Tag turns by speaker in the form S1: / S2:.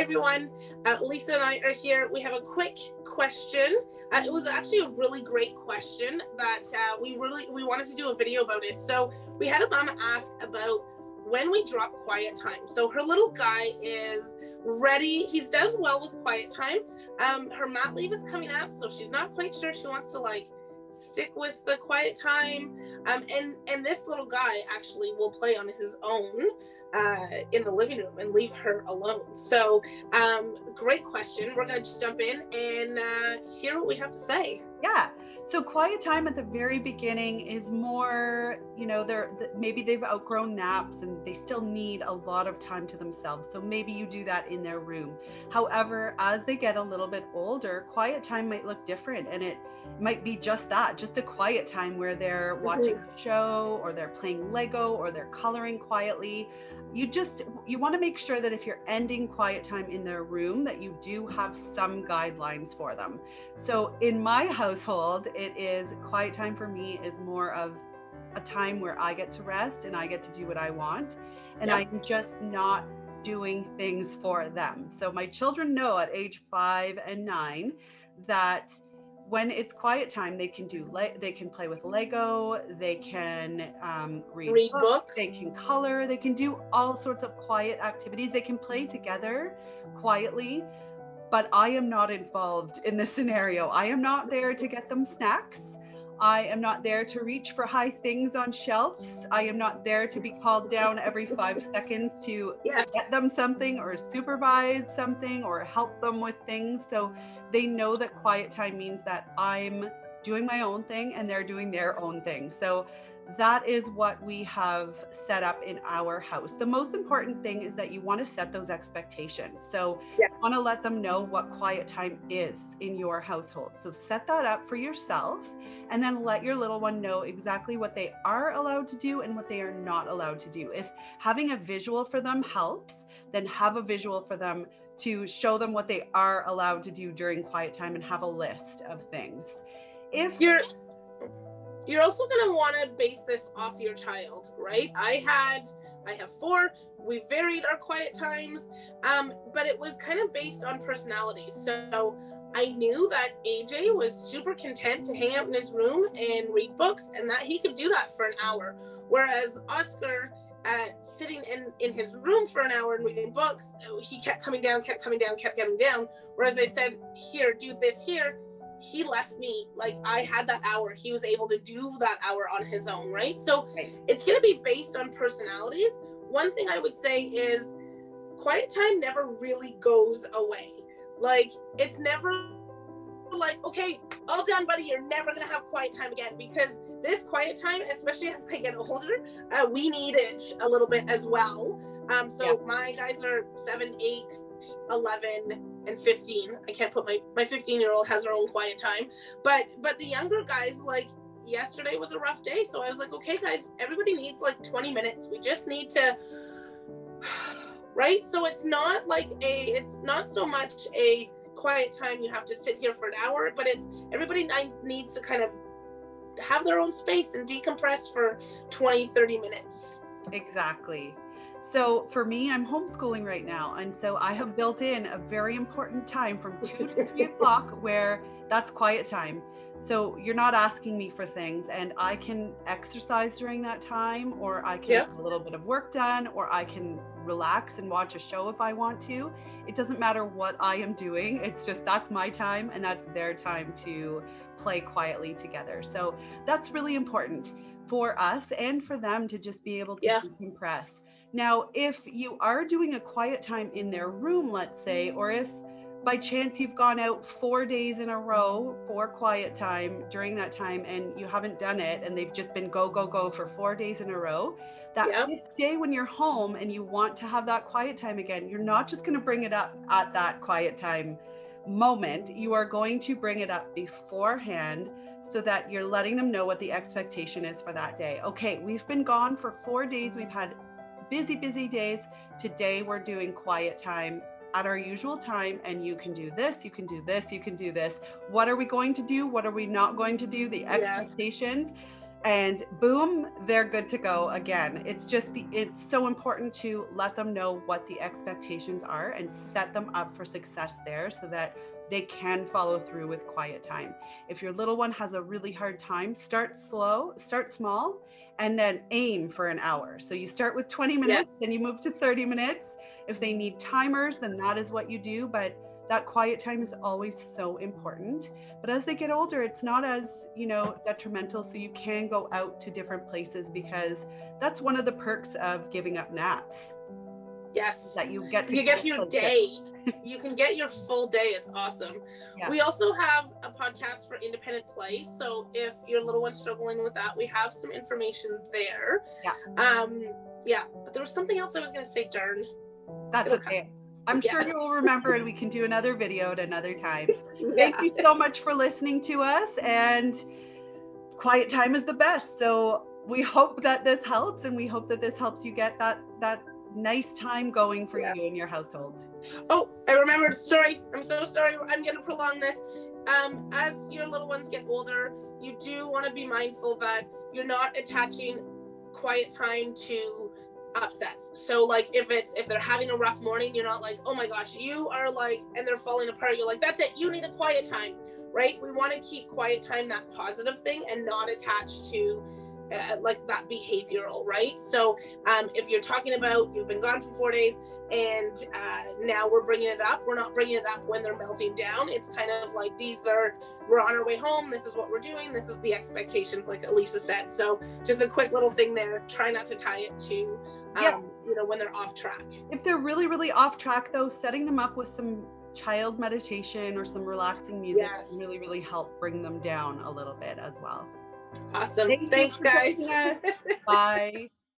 S1: everyone. Lisa and I are here. We have a quick question. It was actually a really great question that we wanted to do a video about it. So we had a mom ask about when we drop quiet time. So her little guy is ready. He does well with quiet time. Her mat leave is coming up, so she's not quite sure she wants to stick with the quiet time. And this little guy actually will play on his own in the living room and leave her alone. So great question. We're going to jump in and hear what we have to say.
S2: Yeah. So quiet time at the very beginning is more, maybe they've outgrown naps and they still need a lot of time to themselves. So maybe you do that in their room. However, as they get a little bit older, quiet time might look different, and it might be just that, just a quiet time where they're watching a show or they're playing Lego or they're coloring quietly. You want to make sure that if you're ending quiet time in their room, that you do have some guidelines for them. So in my household, it is quiet time for me is more of a time where I get to rest and I get to do what I want, and I'm just not doing things for them. So my children know at age 5 and 9 that when it's quiet time, they can they can play with Lego, they can read books, they can color, they can do all sorts of quiet activities. They can play together quietly, but I am not involved in this scenario. I am not there to get them snacks. I am not there to reach for high things on shelves. I am not there to be called down every 5 seconds to get them something or supervise something or help them with things. So they know that quiet time means that I'm doing my own thing and they're doing their own thing. So that is what we have set up in our house. The most important thing is that you want to set those expectations. So you want to let them know what quiet time is in your household. So set that up for yourself, and then let your little one know exactly what they are allowed to do and what they are not allowed to do. If having a visual for them helps, then have a visual for them to show them what they are allowed to do during quiet time and have a list of things. If
S1: you're also going to want to base this off your child, right? I have 4. We varied our quiet times, but it was kind of based on personalities. So I knew that AJ was super content to hang out in his room and read books, and that he could do that for an hour. Whereas Oscar, sitting in his room for an hour and reading books, he kept coming down. Whereas I said, here, do this here. He left me, I had that hour. He was able to do that hour on his own, right? So it's going to be based on personalities. One thing I would say is quiet time never really goes away. It's never okay, all done, buddy, you're never going to have quiet time again, because this quiet time, especially as they get older, we need it a little bit as well. My guys are 7, 8, 11, and 15. I can't put my 15-year-old has her own quiet time, but the younger guys, yesterday was a rough day, so I was like, okay guys, everybody needs 20 minutes. We just need to right? So it's not it's not so much a quiet time you have to sit here for an hour, but it's everybody needs to kind of have their own space and decompress for 20-30 minutes.
S2: Exactly. So for me, I'm homeschooling right now. And so I have built in a very important time from 2 to 3 o'clock where that's quiet time. So you're not asking me for things, and I can exercise during that time, or I can get a little bit of work done, or I can relax and watch a show if I want to. It doesn't matter what I am doing. It's just, that's my time and that's their time to play quietly together. So that's really important for us and for them to just be able to decompress. Now, if you are doing a quiet time in their room, let's say, or if by chance you've gone out 4 days in a row for quiet time during that time and you haven't done it and they've just been go for 4 days in a row, that 5th day when you're home and you want to have that quiet time again, you're not just going to bring it up at that quiet time moment. You are going to bring it up beforehand, so that you're letting them know what the expectation is for that day. Okay, we've been gone for 4 days. We've had busy days. Today we're doing quiet time at our usual time, and you can do this, you can do this, you can do this. What are we going to do? What are we not going to do? The expectations. and boom, they're good to go again. It's so important to let them know what the expectations are and set them up for success there so that they can follow through with quiet time. If your little one has a really hard time, start slow, start small, and then aim for an hour. So you start with 20
S1: Yeah.
S2: minutes, then you move to 30 minutes. If they need timers, then that is what you do. But that quiet time is always so important. But as they get older, it's not as, detrimental. So you can go out to different places because that's one of the perks of giving up naps.
S1: Yes.
S2: That you get to
S1: you get your
S2: places.
S1: day. You can get your full day. It's awesome. Yeah. We also have a podcast for independent play. So if your little one's struggling with that, we have some information there.
S2: Yeah.
S1: Yeah. But there was something else I was going to say, darn.
S2: That's okay. I'm sure you will remember, and we can do another video at another time. Thank you so much for listening to us, and quiet time is the best. So we hope that this helps, and we hope that this helps you get that nice time going for you and your household.
S1: Oh, I remembered. Sorry. I'm so sorry. I'm going to prolong this. As your little ones get older, you do want to be mindful that you're not attaching quiet time to upsets. So like if they're having a rough morning, you're not like, oh my gosh, you are like, and they're falling apart, you're like, that's it, you need a quiet time, right? We want to keep quiet time that positive thing and not attached to like that behavioral, right? So if you're talking about you've been gone for 4 days and now we're bringing it up, we're not bringing it up when they're melting down. It's kind of like we're on our way home, this is what we're doing, this is the expectations, like Elisa said. So just a quick little thing there, try not to tie it to when they're off track. If they're really, really off track though, setting them up with some child meditation or some relaxing music can really, really help bring them down a little bit as well. Awesome. Thanks guys. Bye.